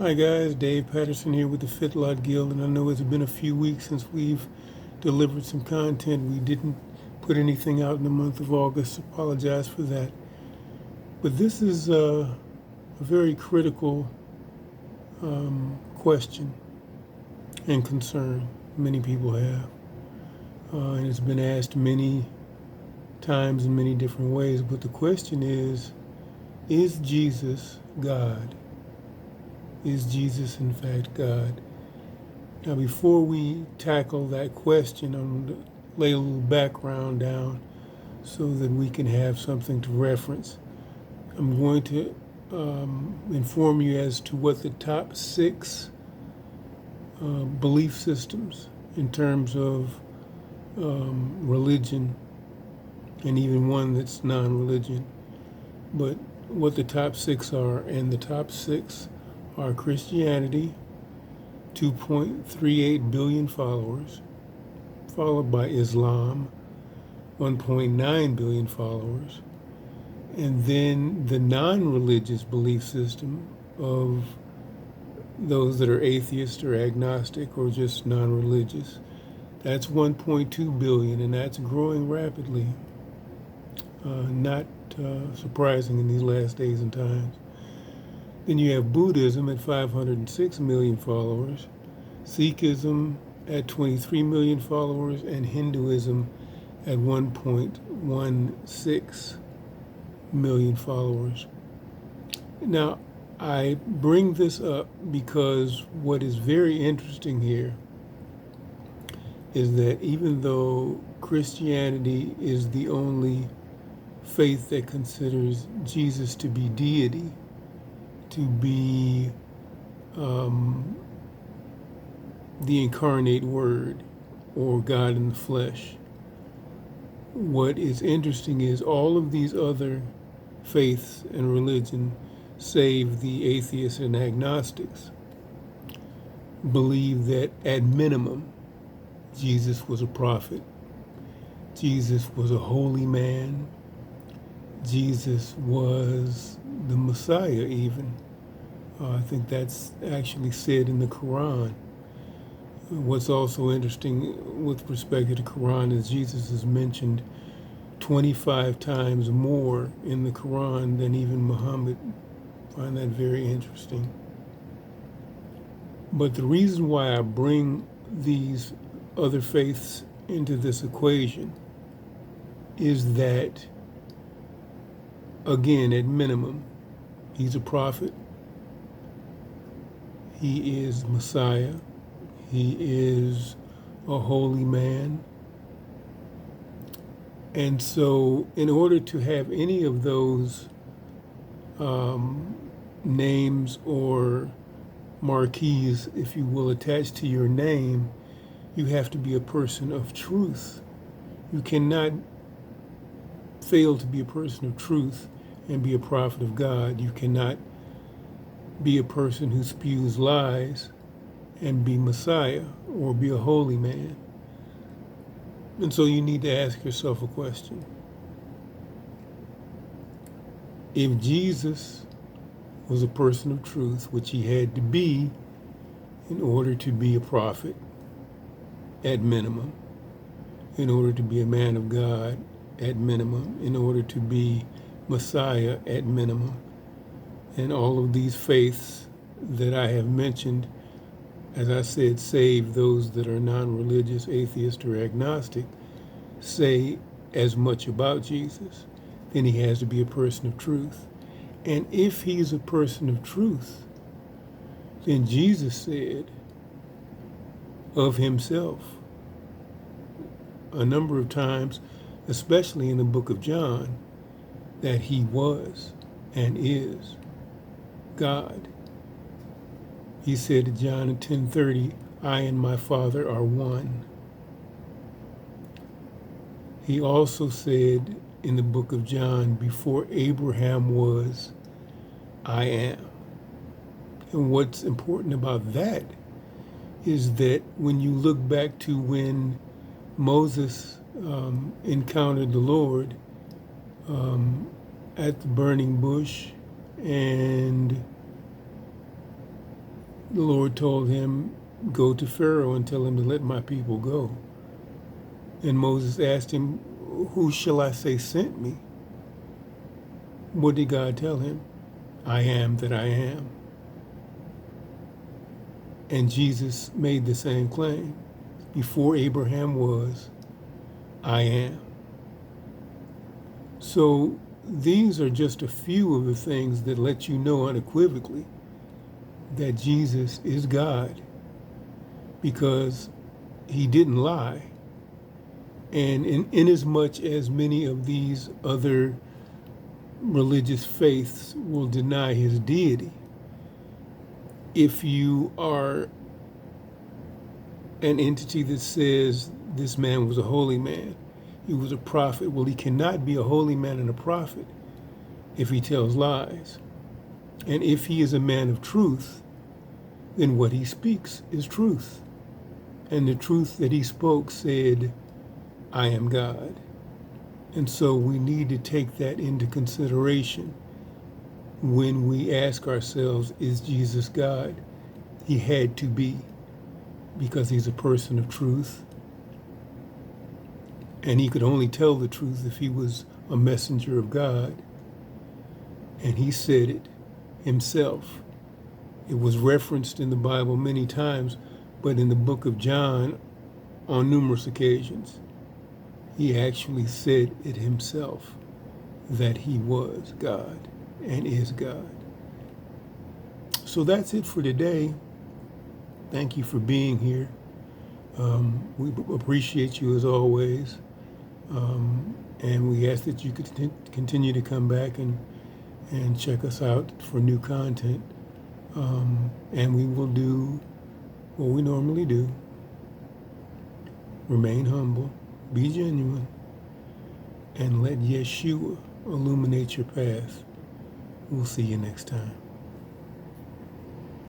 Hi guys, Dave Patterson here with the Fit Lot Guild, and I know it's been a few weeks since we've delivered some content. We didn't put anything out in the month of August. Apologize for that. But this is a very critical question and concern many people have, and it's been asked many times in many different ways. But the question is Jesus God? Is Jesus in fact God? Now, before we tackle that question, I'm going to lay a little background down so that we can have something to reference. I'm going to inform you as to what the top six belief systems in terms of religion, and even one that's non-religion, but what the top six are. And the top six are Christianity, 2.38 billion followers, followed by Islam, 1.9 billion followers, and then the non-religious belief system of those that are atheist or agnostic or just non-religious. That's 1.2 billion, and that's growing rapidly. Not surprising in these last days and times. Then you have Buddhism at 506 million followers, Sikhism at 23 million followers, and Hinduism at 1.16 million followers. Now, I bring this up because what is very interesting here is that even though Christianity is the only faith that considers Jesus to be deity, to be the incarnate word or God in the flesh, what is interesting is all of these other faiths and religion, save the atheists and agnostics, believe that at minimum Jesus was a prophet, Jesus was a holy man, Jesus was the Messiah even. I think that's actually said in the Quran. What's also interesting with respect to the Quran is Jesus is mentioned 25 times more in the Quran than even Muhammad. I find that very interesting. But the reason why I bring these other faiths into this equation is that, again, at minimum, he's a prophet, he is Messiah, he is a holy man. And so in order to have any of those names or marquees, if you will, attached to your name, you have to be a person of truth. You cannot fail to be a person of truth and be a prophet of God. You cannot be a person who spews lies and be Messiah or be a holy man. And so you need to ask yourself a question. If Jesus was a person of truth, which he had to be in order to be a prophet, at minimum, in order to be a man of God, at minimum, in order to be Messiah, at minimum, and all of these faiths that I have mentioned, as I said, save those that are non-religious, atheist, or agnostic, say as much about Jesus, then he has to be a person of truth. And if he's a person of truth, then Jesus said of himself a number of times, especially in the book of John, that he was and is God. He said to John in 10:30, I and my Father are one. He also said in the book of John, before Abraham was, I am. And what's important about that is that when you look back to when Moses encountered the Lord at the burning bush, and the Lord told him, go to Pharaoh and tell him to let my people go. And Moses asked him, who shall I say sent me? What did God tell him? I am that I am. And Jesus made the same claim. Before Abraham was, I am. So these are just a few of the things that let you know unequivocally that Jesus is God, because he didn't lie. And inasmuch as many of these other religious faiths will deny his deity, if you are an entity that says this man was a holy man, he was a prophet, well, he cannot be a holy man and a prophet if he tells lies. And if he is a man of truth, then what he speaks is truth. And the truth that he spoke said, I am God. And so we need to take that into consideration when we ask ourselves, is Jesus God? He had to be, because he's a person of truth. And he could only tell the truth if he was a messenger of God. And he said it himself. It was referenced in the Bible many times, but in the book of John, on numerous occasions, he actually said it himself, that he was God and is God. So that's it for today. Thank you for being here. We appreciate you as always. And we ask that you could continue to come back and check us out for new content. And we will do what we normally do. Remain humble, be genuine, and let Yeshua illuminate your path. We'll see you next time.